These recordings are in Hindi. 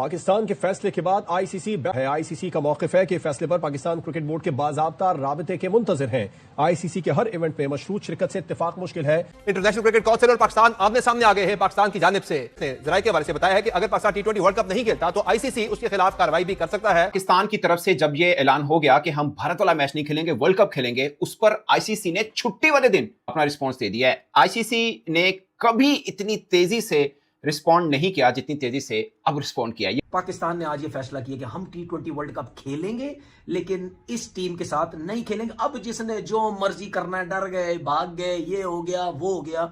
पाकिस्तान के फैसले के बाद आईसीसी का मौक़िफ़ है कि फैसले पर पाकिस्तान क्रिकेट बोर्ड के बाज़ाब्ता राबिते के मुंतज़िर हैं। आईसीसी के हर इवेंट में मशरूत शिरकत से इत्तेफाक मुश्किल है। इंटरनेशनल क्रिकेट काउंसिल और पाकिस्तान आमने सामने आ गए हैं। पाकिस्तान की जानिब से जराये के हवाले से बताया है कि अगर पाकिस्तान टी20 वर्ल्ड कप नहीं खेलता तो आईसीसी उसके खिलाफ कार्रवाई भी कर सकता है। पाकिस्तान की तरफ से जब ये ऐलान हो गया कि हम भारत वाला मैच नहीं खेलेंगे, वर्ल्ड कप खेलेंगे, उस पर आईसीसी ने छुट्टी वाले दिन अपना रिस्पॉन्स दे दिया है। आईसीसी ने कभी इतनी तेजी से रिस्पॉन्ड नहीं किया जितनी तेजी से अब रिस्पॉन्ड किया। पाकिस्तान ने आज ये फैसला किया कि हम टी20 वर्ल्ड कप खेलेंगे लेकिन इस टीम के साथ नहीं खेलेंगे। अब जिसने जो मर्जी करना है, डर गए, भाग गए, ये हो गया, वो हो गया,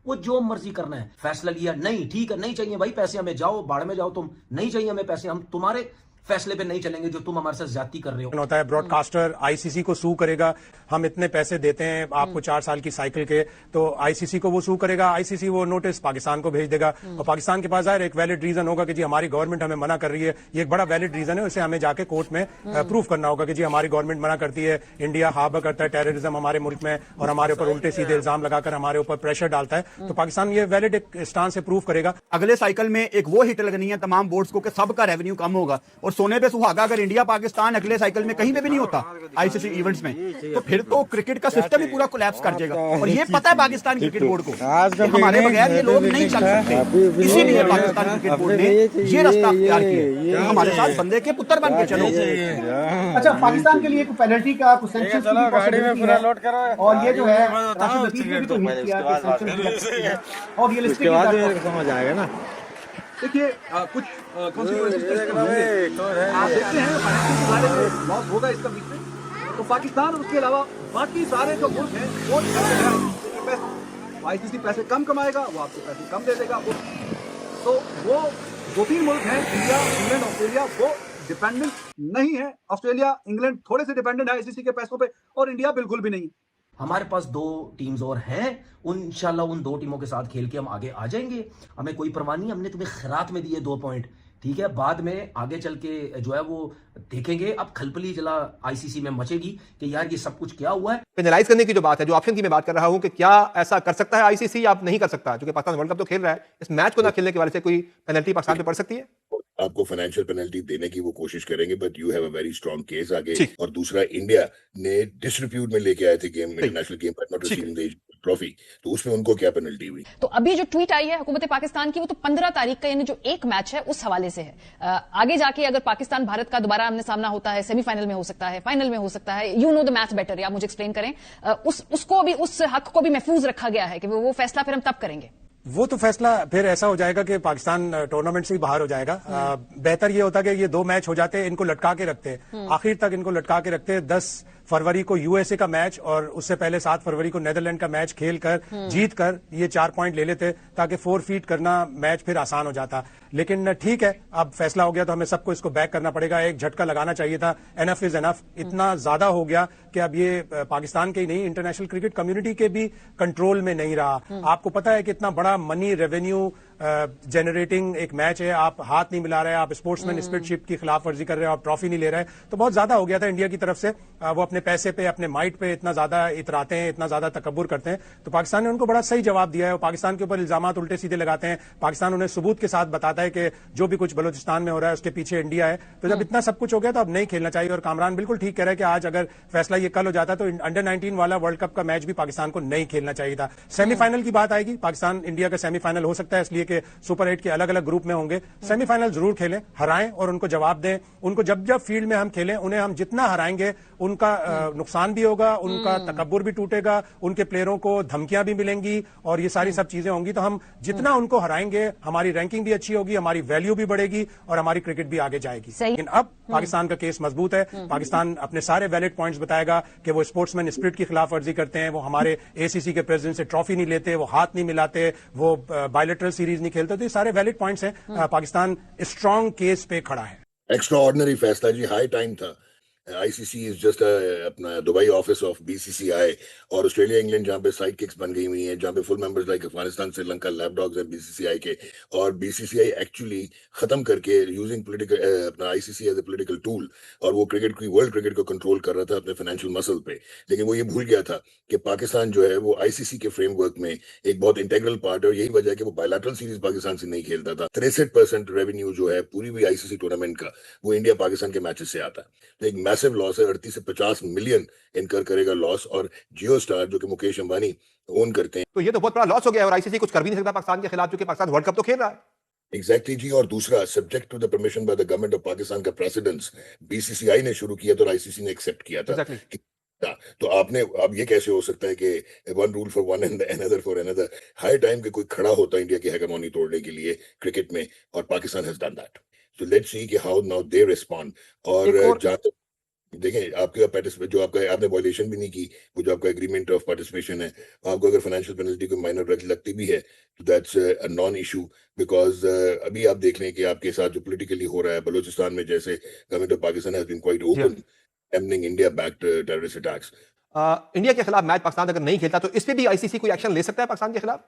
वो जो मर्जी करना है, फैसला लिया, नहीं ठीक है, नहीं चाहिए भाई पैसे हमें, जाओ बाढ़ में जाओ, तुम नहीं चाहिए हमें पैसे, हम तुम्हारे फैसले पे नहीं चलेंगे जो तुम हमारे साथ ज्यादती कर रहे हो। होता है ब्रॉडकास्टर आईसीसी को सू करेगा, हम इतने पैसे देते हैं आपको 4 साल की साइकिल के, तो आईसीसी को वो सू करेगा, आईसीसी वो नोटिस पाकिस्तान को भेज देगा और पाकिस्तान के पास एक वैलिड रीजन होगा कि जी हमारी गवर्नमेंट हमें मना कर रही है। ये एक बड़ा वैलिड रीजन है, उसे हमें जाके कोर्ट में प्रूव करना होगा कि जी हमारी गवर्नमेंट मना करती है, इंडिया हार्बर करता है टेररिज्म हमारे मुल्क में और हमारे ऊपर उल्टे सीधे इल्जाम लगाकर हमारे ऊपर प्रेशर डालता है। तो पाकिस्तान ये वैलिड एक स्टांस से प्रूव करेगा। अगले साइकिल में एक वो हिट लगनी है तमाम बोर्ड्स को कि सबका रेवेन्यू कम होगा और सोने पे सुहागा अगर इंडिया पाकिस्तान अगले साइकिल में कहीं पे भी नहीं होता आईसीसी इवेंट्स में, तो फिर तो क्रिकेट का सिस्टम ही पूरा कोलैप्स कर जाएगा। और ये पता है पाकिस्तान क्रिकेट बोर्ड को हमारे बगैर ये लोग नहीं चल सकते, इसीलिए पाकिस्तान क्रिकेट बोर्ड ने ये रास्ता अख्तियार किया, हमारे साथ बंदे के पुत्र बन के चलो। अच्छा, पाकिस्तान के लिए पैनल्टी का कुछ सैंक्शन की पॉसिबिलिटी है और ये जो है राशिद रफीक ने भी तो हिंट किया कि सैंक्शन और रियलिस्टिक समझ आएगा ना। देखिए कुछ कॉन्सिक्वेंसेस आप देखते हैं फाइनेंशियल लॉस होगा इसका बीच में, तो पाकिस्तान और उसके अलावा बाकी सारे जो मुल्क हैं वो आईसीसी पैसे कम कमाएगा, वो आपको पैसे कम दे देगा। तो वो 2-3 मुल्क हैं, इंडिया, इंग्लैंड, ऑस्ट्रेलिया, वो डिपेंडेंट नहीं है। ऑस्ट्रेलिया, इंग्लैंड थोड़े से डिपेंडेंट है आईसीसी के पैसों पे और इंडिया बिल्कुल भी नहीं। हमारे पास 2 टीम्स और हैं, इंशाल्लाह उन 2 टीमों के साथ खेल के हम आगे आ जाएंगे, हमें कोई परवाह नहीं। हमने तुम्हें खैरात में दिए 2 पॉइंट, ठीक है, बाद में आगे चल के जो है वो देखेंगे। अब खलबली जला आईसीसी में मचेगी कि यार ये सब कुछ क्या हुआ है। पेनलाइज करने की जो बात है, जो ऑप्शन की मैं बात कर रहा हूं कि क्या ऐसा कर सकता है आईसीसी या नहीं कर सकता, क्योंकि पाकिस्तान वर्ल्ड कप तो खेल रहा है, इस मैच को ना खेलने के वाले से कोई पेनल्टी पाकिस्तान पे पड़ सकती है? आपको फाइनेंशियल पेनल्टी देने की वो कोशिश करेंगे, but you have a very strong case आगे। और दूसरा, इंडिया ने डिसरिप्यूट में लेके आए थे गेम, इंटरनेशनल गेम पर नॉट रिसीविंग द ट्रॉफी, तो उसमें उनको क्या पेनल्टी हुई? तो अभी जो ट्वीट आई है हुकूमत पाकिस्तान की, वो तो 15 तारीख का, यानी जो एक मैच है उस हवाले से है। आगे जाके अगर पाकिस्तान भारत का दोबारा आमने सामना होता है, सेमीफाइनल में हो सकता है, फाइनल में हो सकता है, you know the match better, या मुझे एक्सप्लेन करें, उसको भी, उस हक को भी महफूज रखा गया है कि वो फैसला फिर हम तब करेंगे। वो तो फैसला फिर ऐसा हो जाएगा कि पाकिस्तान टूर्नामेंट से ही बाहर हो जाएगा। बेहतर ये होता कि ये 2 मैच हो जाते, इनको लटका के रखते, आखिर तक इनको लटका के रखते। 10 फरवरी को यूएसए का मैच और उससे पहले 7 फरवरी को नेदरलैंड का मैच खेलकर जीत कर ये 4 पॉइंट ले लेते, ताकि 4 फीट करना मैच फिर आसान हो जाता। लेकिन ठीक है, अब फैसला हो गया तो हमें सबको इसको बैक करना पड़ेगा। एक झटका लगाना चाहिए था, एनफ इज एनफ, इतना ज्यादा हो गया कि अब ये पाकिस्तान के ही नहीं, इंटरनेशनल क्रिकेट कम्युनिटी के भी कंट्रोल में नहीं रहा। आपको पता है कि इतना बड़ा मनी रेवेन्यू जनरेटिंग एक मैच है, आप हाथ नहीं मिला रहे, आप स्पोर्ट्समैन स्पिरिटशिप की खिलाफ वर्जी कर रहे हो, आप ट्रॉफी नहीं ले रहे, तो बहुत ज्यादा हो गया था इंडिया की तरफ से। वो अपने पैसे पे, अपने माइट पे इतना ज्यादा इतराते हैं, इतना ज्यादा तकब्बुर करते हैं। तो पाकिस्तान ने उनको बड़ा सही जवाब दिया है। पाकिस्तान के ऊपर इल्जामात उल्टे सीधे लगाते हैं, पाकिस्तान उन्हें सबूत के साथ बताता है कि जो भी कुछ बलूचिस्तान में हो रहा है उसके पीछे इंडिया है। तो जब इतना सब कुछ हो गया तो अब नहीं खेलना चाहिए। और कामरान बिल्कुल ठीक कह रहा है कि आज अगर फैसला ये कल हो जाता तो अंडर 19 वाला वर्ल्ड कप का मैच भी पाकिस्तान को नहीं खेलना चाहिए था। सेमीफाइनल की बात आएगी, पाकिस्तान इंडिया का सेमीफाइनल हो सकता है, इसलिए कि सुपर 8 के अलग अलग ग्रुप में होंगे। सेमीफाइनल जरूर खेलें, हराएं और उनको जवाब दें। उनको जब जब फील्ड में हम खेलें, उन्हें हम जितना हराएंगे उनका नुकसान भी होगा, उनका तकब्बुर भी टूटेगा, उनके प्लेयरों को धमकियां भी मिलेंगी और ये सारी सब चीजें होंगी। तो हम जितना उनको हराएंगे, हमारी रैंकिंग भी अच्छी होगी, हमारी वैल्यू भी बढ़ेगी और हमारी क्रिकेट भी आगे जाएगी। लेकिन अब पाकिस्तान का केस मजबूत है, पाकिस्तान अपने सारे वैलिड पॉइंट्स बताएगा कि वो स्पोर्ट्समैन स्पिरिट की खिलाफ वर्जी करते हैं, वो हमारे एसीसी के प्रेसिडेंट से ट्रॉफी नहीं लेते, वो हाथ नहीं मिलाते, वो बायलैटरल सीरीज नहीं खेलते। तो ये सारे वैलिड पॉइंट्स हैं। पाकिस्तान स्ट्रांग केस पे खड़ा है। एक्स्ट्राऑर्डिनरी फैसला जी, हाई टाइम था आईसीसी इज जस्ट अपना दुबई ऑफिस ऑफ बीसीसीआई, और ऑस्ट्रेलिया इंग्लैंड जहाँ पे साइड किक्स बन गई हुई हैं, जहाँ पे full members like Afghanistan Sri Lanka lapdogs हैं बीसीसीआई के, और बीसीसीआई एक्चुअली खत्म करके यूजिंग पॉलिटिकल अपना ICC as a political tool, और वो क्रिकेट की वर्ल्ड क्रिकेट को कंट्रोल कर रहा था अपने फाइनेंशियल मसल पे। लेकिन वो ये भूल गया था कि पाकिस्तान जो है वो आईसीसी के फ्रेमवर्क में एक बहुत इंटेग्रल पार्ट है, और यही वजह है कि वो बायलैटरल सीरीज पाकिस्तान से नहीं खेलता था। 63% रेवेन्यू जो है पूरी भी आईसीसी टूर्नामेंट का वो इंडिया पाकिस्तान के मैचेस से आता है। तो एक मैसिव लॉस है, 38 से 50 मिलियन इनकर करेगा लॉस, और जियो स्टार जो कि मुकेश अंबानी ओन करते हैं। तो ये तो बहुत बड़ा लॉस हो गया, और आईसीसी कुछ कर भी नहीं सकता पाकिस्तान के खिलाफ, क्योंकि पाकिस्तान वर्ल्ड कप तो खेल रहा है। एग्जैक्टली जी। और दूसरा, subject to the permission by the government of Pakistan का प्रेसिडेंस बीसीसीआई ने शुरू किया था और आईसीसी ने एक्सेप्ट किया था। Exactly. तो आपने, अब ये कैसे हो सकता है कि one rule for one and another for another? High time के कोई खड़ा होता है इंडिया की हेगेमोनी तोड़ने के लिए क्रिकेट में, और Pakistan has done that. So let's see कि हाउ नाउ दे रिस्पॉन्ड। और जहां तक देखें, आपका पार्टिसिपेट जो आपका, आपने वायलेशन भी नहीं की, वो जो आपका एग्रीमेंट ऑफ पार्टिसिपेशन है, आपको अगर फाइनेंशियल पेनल्टी को माइनर लगती भी है तो that's a non issue, because अभी आप देख लें कि आपके साथ जो पॉलिटिकली हो रहा है बलूचिस्तान में, जैसे government of Pakistan has been quite open naming India backed terrorist attacks. India के खिलाफ मैच पाकिस्तान अगर नहीं खेलता तो इस पे भी आईसीसी कोई एक्शन ले सकता है पाकिस्तान के खिलाफ?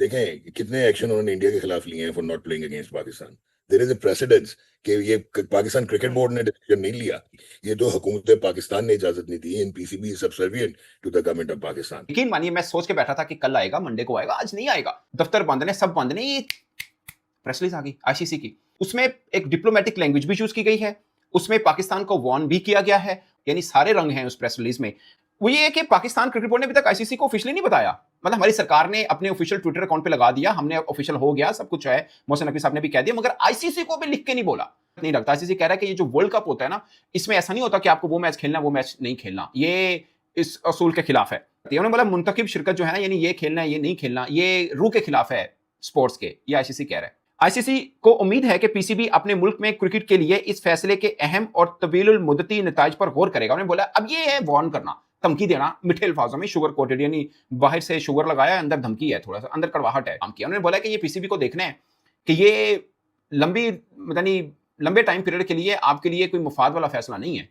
देखें कितने एक्शन उन्होंने इंडिया के खिलाफ लिए हैं for not playing against Pakistan. There is a precedence कि ये पाकिस्तान क्रिकेट बोर्ड ने डिसीजन नहीं लिया, ये तो हुकूमत पाकिस्तान ने इजाजत नहीं दी। In PCB subservient to the government of Pakistan. यकीन मानिए, मैं सोच के बैठा था कि कल आएगा, मंडे को आएगा, आज नहीं आएगा। दफ्तर बंद ने, सब बंद ने, ये प्रेस रिलीज आ गई आईसीसी की। उसमें एक डिप्लोमेटिक लैंग्वेज भी यूज की गई है, उसमें पाकिस्तान को वार्न भी किया गया है, यानी सारे रंग हैं उस प्रेस रिलीज में। वो ये है कि पाकिस्तान क्रिकेट बोर्ड ने अभी तक आईसीसी को ऑफिशियली नहीं बताया, मतलब हमारी सरकार ने अपने ऑफिशियल ट्विटर अकाउंट पे लगा दिया, हमने ऑफिशियल हो गया सब कुछ है, मोहसिन नकवी साहब ने भी कह दिया, मगर आईसीसी को भी लिख के नहीं बोला। नहीं लगता आईसीसी कह रहा है कि ये जो वर्ल्ड कप होता है ना, इसमें ऐसा नहीं होता कि आपको वो मैच खेलना वो मैच नहीं खेलना, ये इस असूल के खिलाफ है। उन्होंने बोला मुंतखब शिरकत जो है ना, यानी ये खेलना है ये नहीं खेलना, ये रूह के खिलाफ है स्पोर्ट्स के, ये आईसीसी कह रहा है। आईसीसी को उम्मीद है कि पीसीबी अपने मुल्क में क्रिकेट के लिए इस फैसले के अहम और तवीलुल मुद्दती नताइज पर गौर करेगा। उन्होंने बोला अब ये है वार्न करना, धमकी देना, मीठे अल्फाजों में, शुगर कोटेड, यानी बाहर से शुगर लगाया, अंदर धमकी है, थोड़ा सा अंदर कड़वाहट है काम किया। उन्होंने बोला कि ये पीसीबी को देखना है कि ये लंबे टाइम पीरियड के लिए आपके लिए कोई मुफाद वाला फैसला नहीं है,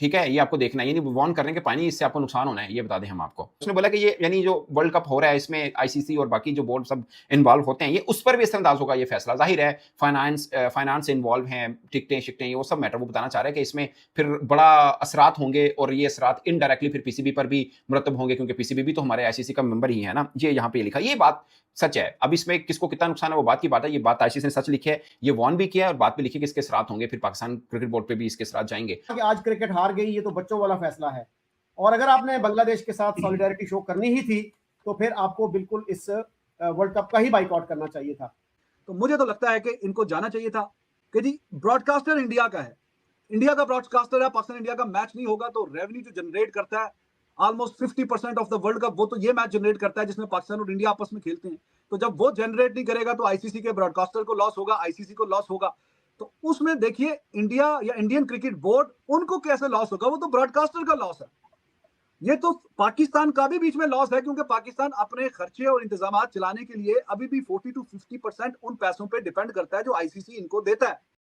ठीक है, ये आपको देखना है, यानी वार्न करने के पानी इससे आपको नुकसान होना है, ये बता दें हम आपको। उसने बोला कि ये यानी जो वर्ल्ड कप हो रहा है इसमें आईसीसी और बाकी जो बोर्ड सब इन्वॉल्व होते हैं, ये उस पर भी असरअंदाज होगा ये फैसला। जाहिर है फाइनेंस इन्वॉल्व हैं, टिकटें शिकटें, ये वो सब मैटर वो बताना चाह रहे हैं कि इसमें फिर बड़ा असरात होंगे, और ये असरात इनडायरेक्टली फिर पीसीबी पर भी मुरतब होंगे, क्योंकि पीसीबी भी तो हमारे आईसीसी का मेंबर ही है ना। ये यहाँ पे लिखा, ये बात सच है। अब इसमें किसको कितना नुकसान है वो बात की बात है, ये बात आईसीसी ने सच लिखी है, ये वार्न भी किया है, और बात भी लिखी कि इसके असरात होंगे, फिर पाकिस्तान क्रिकेट बोर्ड पे भी इसके असरात जाएंगे। आज क्रिकेट हार गई, ये तो बच्चों वाला फैसला है, और अगर आपने बांग्लादेश के साथ सॉलिडारिटी शो करनी ही थी तो फिर आपको बिल्कुल इस वर्ल्ड कप का ही बाइकआउट करना चाहिए था। तो मुझे तो लगता है कि इनको जाना चाहिए था कि जी ब्रॉडकास्टर इंडिया का है, इंडिया का ब्रॉडकास्टर है, पाकिस्तान इंडिया का मैच नहीं होगा तो रेवेन्यू जो जनरेट करता है almost 50% of the world cup, वो तो ये मैच जनरेट करता है जिसमें पाकिस्तान और इंडिया आपस में खेलते हैं। तो जब वो जनरेट नहीं करेगा तो आईसीसी के ब्रॉडकास्टर को लॉस होगा, आईसीसी को लॉस होगा। तो उसमें देखिए इंडिया या इंडियन क्रिकेट बोर्ड, उनको कैसे लॉस होगा, वो तो ब्रॉडकास्टर का लॉस है। ये तो पाकिस्तान का भी बीच में लॉस है, क्योंकि पाकिस्तान अपने खर्चे और इंतजाम चलाने के लिए अभी भी 40 to 50% उन पैसों पे डिपेंड करता है जो आईसीसी इनको देता है।